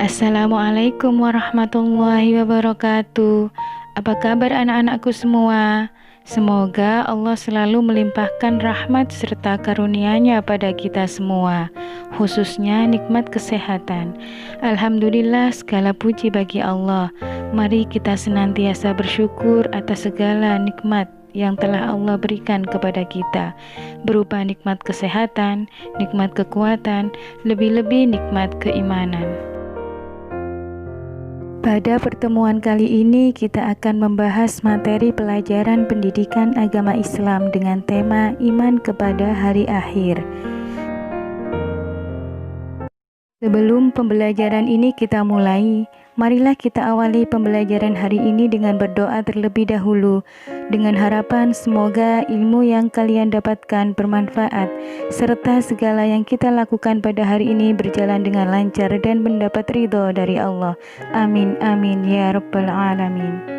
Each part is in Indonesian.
Assalamualaikum warahmatullahi wabarakatuh. Apa kabar anak-anakku semua? Semoga Allah selalu melimpahkan rahmat serta karunia-Nya pada kita semua, khususnya nikmat kesehatan. Alhamdulillah, segala puji bagi Allah. Mari kita senantiasa bersyukur atas segala nikmat yang telah Allah berikan kepada kita, berupa nikmat kesehatan, nikmat kekuatan, lebih-lebih nikmat keimanan. Pada pertemuan kali ini kita akan membahas materi pelajaran pendidikan agama Islam dengan tema iman kepada hari akhir. Sebelum pembelajaran ini kita mulai, marilah kita awali pembelajaran hari ini dengan berdoa terlebih dahulu, dengan harapan semoga ilmu yang kalian dapatkan bermanfaat, serta segala yang kita lakukan pada hari ini berjalan dengan lancar dan mendapat ridho dari Allah. Amin, amin, ya Rabbal Alamin.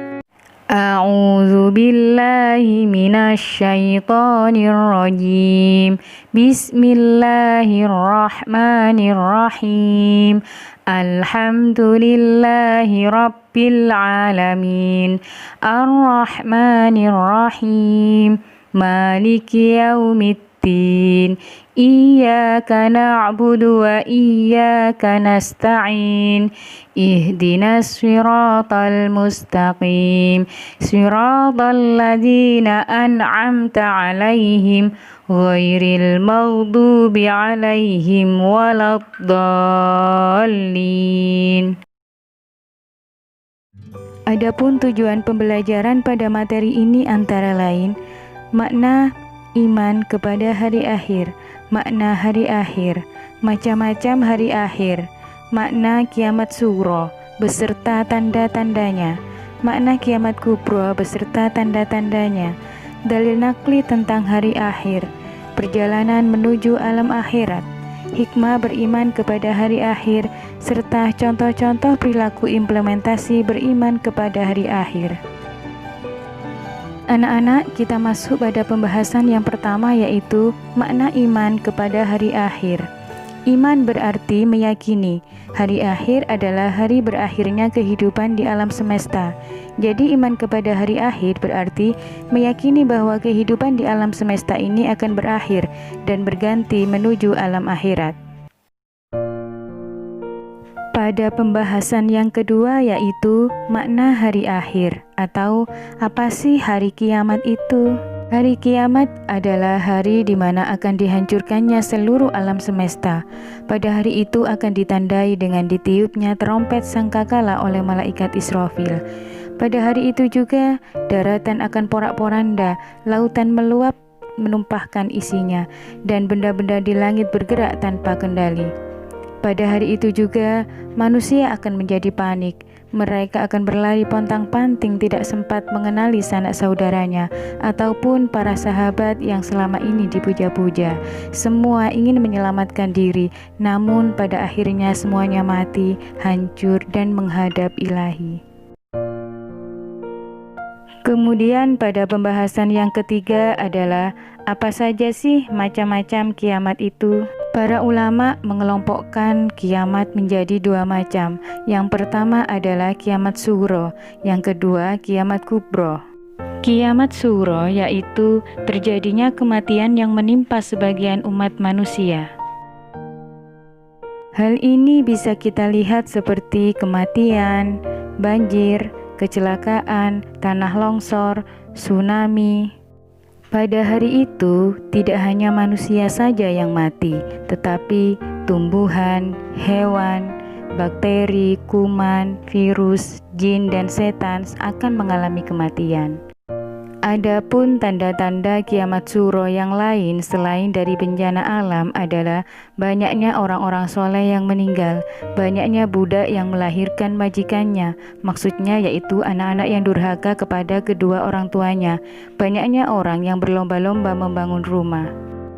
A'udzu billahi minasyaitonir rajim. Bismillahirrahmanirrahim. Alhamdulillahi rabbil alamin. Arrahmanirrahim. Maliki yaumiddin. Iyyaka na'budu wa iyyaka nasta'in. Ihdinas siratal mustaqim. Siratal ladzina an'amta 'alaihim ghairil maghdubi 'alaihim waladdallin. Adapun tujuan pembelajaran pada materi ini antara lain makna iman kepada hari akhir, makna hari akhir, macam-macam hari akhir, makna kiamat sugro beserta tanda-tandanya, makna kiamat kubro beserta tanda-tandanya, dalil nakli tentang hari akhir, perjalanan menuju alam akhirat, hikmah beriman kepada hari akhir, serta contoh-contoh perilaku implementasi beriman kepada hari akhir. Anak-anak, kita masuk pada pembahasan yang pertama, yaitu makna iman kepada hari akhir. Iman berarti meyakini hari akhir adalah hari berakhirnya kehidupan di alam semesta. Jadi iman kepada hari akhir berarti meyakini bahwa kehidupan di alam semesta ini akan berakhir dan berganti menuju alam akhirat. Pada pembahasan yang kedua, yaitu makna hari akhir atau apa sih hari kiamat itu? Hari kiamat adalah hari di mana akan dihancurkannya seluruh alam semesta. Pada hari itu akan ditandai dengan ditiupnya terompet sangkakala oleh malaikat Israfil. Pada hari itu juga daratan akan porak-poranda, lautan meluap menumpahkan isinya, dan benda-benda di langit bergerak tanpa kendali. Pada hari itu juga manusia akan menjadi panik. Mereka akan berlari pontang-panting, tidak sempat mengenali sanak saudaranya ataupun para sahabat yang selama ini dipuja-puja. Semua ingin menyelamatkan diri, namun pada akhirnya semuanya mati, hancur dan menghadap Ilahi. Kemudian pada pembahasan yang ketiga adalah apa saja sih macam-macam kiamat itu? Para ulama mengelompokkan kiamat menjadi dua macam. Yang pertama adalah kiamat sugro, yang kedua kiamat kubro. Kiamat sugro yaitu terjadinya kematian yang menimpa sebagian umat manusia. Hal ini bisa kita lihat seperti kematian, banjir, kecelakaan, tanah longsor, tsunami. Pada hari itu, tidak hanya manusia saja yang mati, tetapi tumbuhan, hewan, bakteri, kuman, virus, jin, dan setan akan mengalami kematian. Adapun tanda-tanda kiamat suro yang lain selain dari bencana alam adalah banyaknya orang-orang soleh yang meninggal, banyaknya budak yang melahirkan majikannya, maksudnya yaitu anak-anak yang durhaka kepada kedua orang tuanya, banyaknya orang yang berlomba-lomba membangun rumah.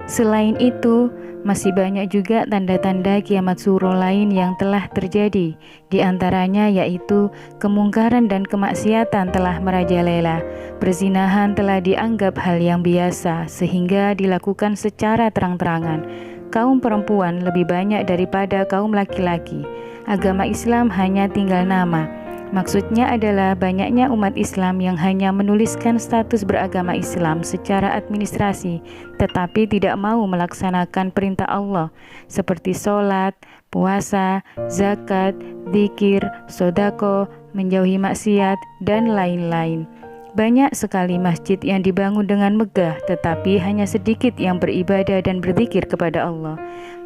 Selain itu, masih banyak juga tanda-tanda kiamat suro lain yang telah terjadi. Di antaranya yaitu kemungkaran dan kemaksiatan telah merajalela. Perzinahan telah dianggap hal yang biasa sehingga dilakukan secara terang-terangan. Kaum perempuan lebih banyak daripada kaum laki-laki. agama Islam hanya tinggal nama. Maksudnya adalah banyaknya umat Islam yang hanya menuliskan status beragama Islam secara administrasi, tetapi tidak mau melaksanakan perintah Allah seperti sholat, puasa, zakat, zikir, sodako, menjauhi maksiat, dan lain-lain. Banyak sekali masjid yang dibangun dengan megah, tetapi hanya sedikit yang beribadah dan berzikir kepada Allah.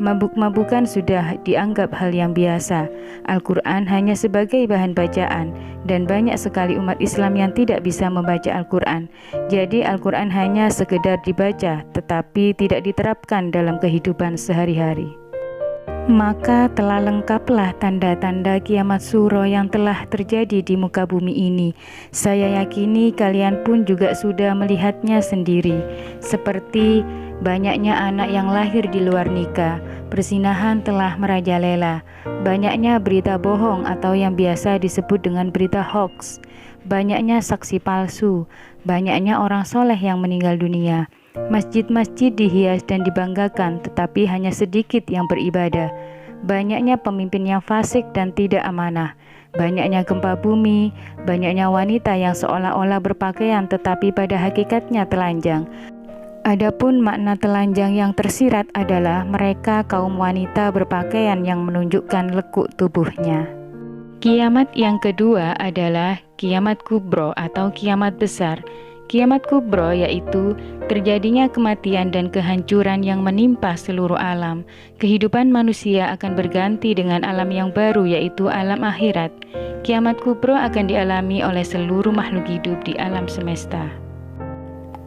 Mabuk-mabukan sudah dianggap hal yang biasa. Al-Quran hanya sebagai bahan bacaan, dan banyak sekali umat Islam yang tidak bisa membaca Al-Quran. Jadi Al-Quran hanya sekedar dibaca, tetapi tidak diterapkan dalam kehidupan sehari-hari. Maka telah lengkaplah tanda-tanda kiamat suro yang telah terjadi di muka bumi ini. Saya yakini kalian pun juga sudah melihatnya sendiri, seperti banyaknya anak yang lahir di luar nikah, perzinahan telah merajalela, banyaknya berita bohong atau yang biasa disebut dengan berita hoax, banyaknya saksi palsu, banyaknya orang soleh yang meninggal dunia. Masjid-masjid dihias dan dibanggakan, tetapi hanya sedikit yang beribadah. Banyaknya pemimpin yang fasik dan tidak amanah. Banyaknya gempa bumi, banyaknya wanita yang seolah-olah berpakaian tetapi pada hakikatnya telanjang. Adapun makna telanjang yang tersirat adalah mereka kaum wanita berpakaian yang menunjukkan lekuk tubuhnya. Kiamat yang kedua adalah kiamat kubro atau kiamat besar. Kiamat kubro yaitu terjadinya kematian dan kehancuran yang menimpa seluruh alam. Kehidupan manusia akan berganti dengan alam yang baru yaitu alam akhirat. Kiamat kubro akan dialami oleh seluruh makhluk hidup di alam semesta.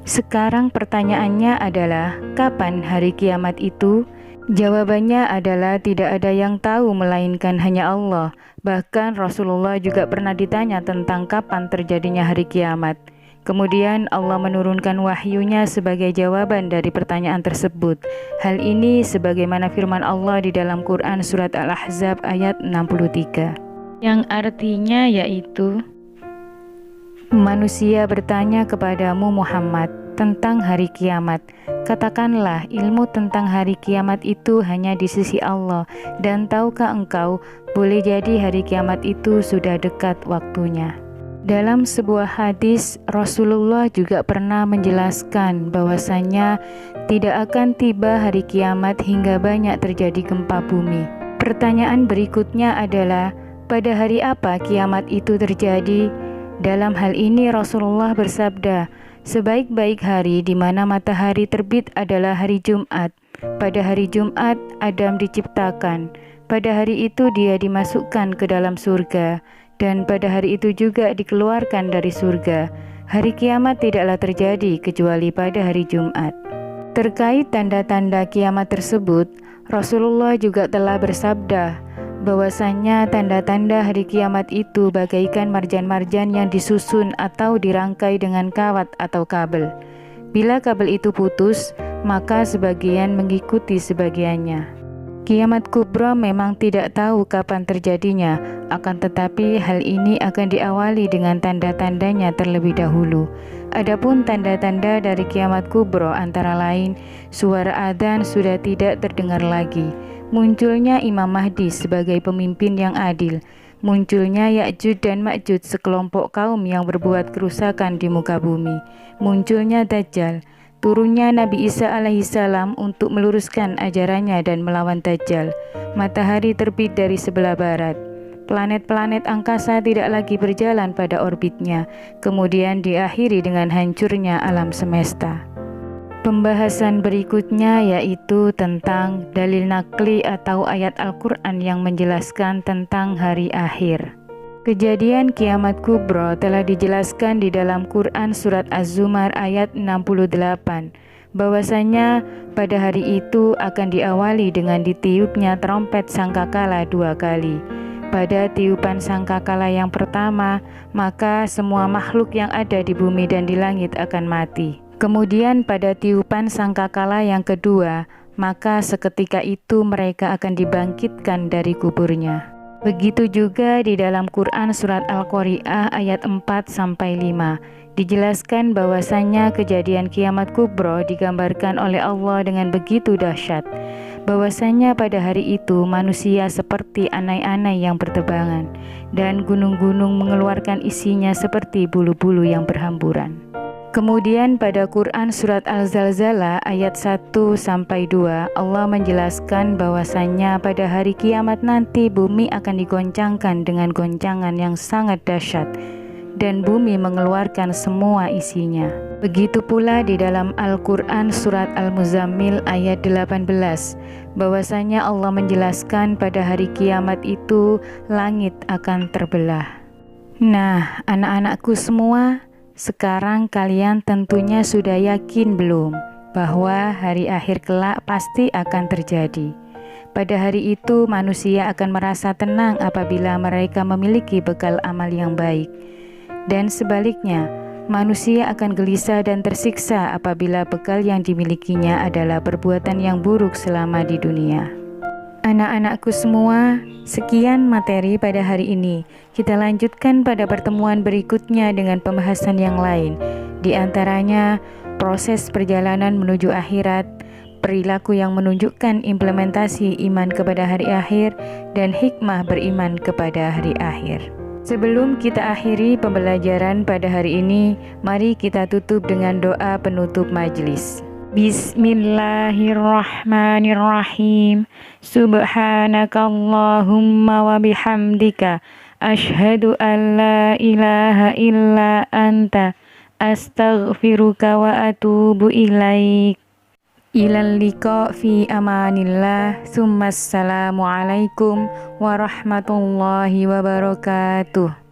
Sekarang pertanyaannya adalah, kapan hari kiamat itu? Jawabannya adalah tidak ada yang tahu melainkan hanya Allah. Bahkan Rasulullah juga pernah ditanya tentang kapan terjadinya hari kiamat. Kemudian Allah menurunkan wahyunya sebagai jawaban dari pertanyaan tersebut. Hal ini sebagaimana firman Allah di dalam Quran surat Al-Ahzab ayat 63. Yang artinya yaitu, manusia bertanya kepadamu Muhammad tentang hari kiamat. Katakanlah, ilmu tentang hari kiamat itu hanya di sisi Allah, dan tahukah engkau boleh jadi hari kiamat itu sudah dekat waktunya. Dalam sebuah hadis, Rasulullah juga pernah menjelaskan bahwasanya tidak akan tiba hari kiamat hingga banyak terjadi gempa bumi. Pertanyaan berikutnya adalah, pada hari apa kiamat itu terjadi? Dalam hal ini Rasulullah bersabda, sebaik-baik hari di mana matahari terbit adalah hari Jumat. Pada hari Jumat, Adam diciptakan. Pada hari itu dia dimasukkan ke dalam surga. Dan pada hari itu juga dikeluarkan dari surga. Hari kiamat tidaklah terjadi kecuali pada hari Jumat. Terkait tanda-tanda kiamat tersebut, Rasulullah juga telah bersabda bahwasanya tanda-tanda hari kiamat itu bagaikan marjan-marjan yang disusun atau dirangkai dengan kawat atau kabel. Bila kabel itu putus, maka sebagian mengikuti sebagiannya. Kiamat kubra memang tidak tahu kapan terjadinya, akan tetapi hal ini akan diawali dengan tanda-tandanya terlebih dahulu. Adapun tanda-tanda dari kiamat kubra antara lain, suara adzan sudah tidak terdengar lagi, munculnya Imam Mahdi sebagai pemimpin yang adil, munculnya Ya'juj dan Ma'juj sekelompok kaum yang berbuat kerusakan di muka bumi, munculnya Dajjal, turunnya Nabi Isa alaihissalam untuk meluruskan ajarannya dan melawan Dajjal, matahari terbit dari sebelah barat, planet-planet angkasa tidak lagi berjalan pada orbitnya, kemudian diakhiri dengan hancurnya alam semesta. Pembahasan berikutnya yaitu tentang dalil nakli atau ayat Al-Quran yang menjelaskan tentang hari akhir. Kejadian kiamat kubra telah dijelaskan di dalam Quran surat Az-Zumar ayat 68, bahwasanya pada hari itu akan diawali dengan ditiupnya trompet sangkakala 2 kali. Pada tiupan sangkakala yang pertama, maka semua makhluk yang ada di bumi dan di langit akan mati. Kemudian pada tiupan sangkakala yang kedua, maka seketika itu mereka akan dibangkitkan dari kuburnya. Begitu juga di dalam Quran surat Al-Qari'ah ayat 4-5 dijelaskan bahwasanya kejadian kiamat kubra digambarkan oleh Allah dengan begitu dahsyat. bahwasanya pada hari itu manusia seperti anai-anai yang berterbangan, dan gunung-gunung mengeluarkan isinya seperti bulu-bulu yang berhamburan. Kemudian pada Quran surat Al-Zalzalah ayat 1-2 Allah menjelaskan bahwasannya pada hari kiamat nanti bumi akan digoncangkan dengan goncangan yang sangat dahsyat dan bumi mengeluarkan semua isinya. Begitu pula di dalam Al-Quran surat Al-Muzammil ayat 18 bahwasanya Allah menjelaskan pada hari kiamat itu langit akan terbelah. Nah, anak-anakku semua, sekarang kalian tentunya sudah yakin belum bahwa hari akhir kelak pasti akan terjadi. Pada hari itu manusia akan merasa tenang apabila mereka memiliki bekal amal yang baik. Dan sebaliknya, manusia akan gelisah dan tersiksa apabila bekal yang dimilikinya adalah perbuatan yang buruk selama di dunia. Anak-anakku semua, sekian materi pada hari ini. Kita lanjutkan pada pertemuan berikutnya dengan pembahasan yang lain. Di antaranya, proses perjalanan menuju akhirat, perilaku yang menunjukkan implementasi iman kepada hari akhir, dan hikmah beriman kepada hari akhir. Sebelum kita akhiri pembelajaran pada hari ini, mari kita tutup dengan doa penutup majelis. Bismillahirrahmanirrahim. Subhanakallahumma wa bihamdika asyhadu an la ilaha illa anta astaghfiruka wa atubu ilaik. Ilal liqa fi amanillah. Assalamualaikum warahmatullahi wabarakatuh.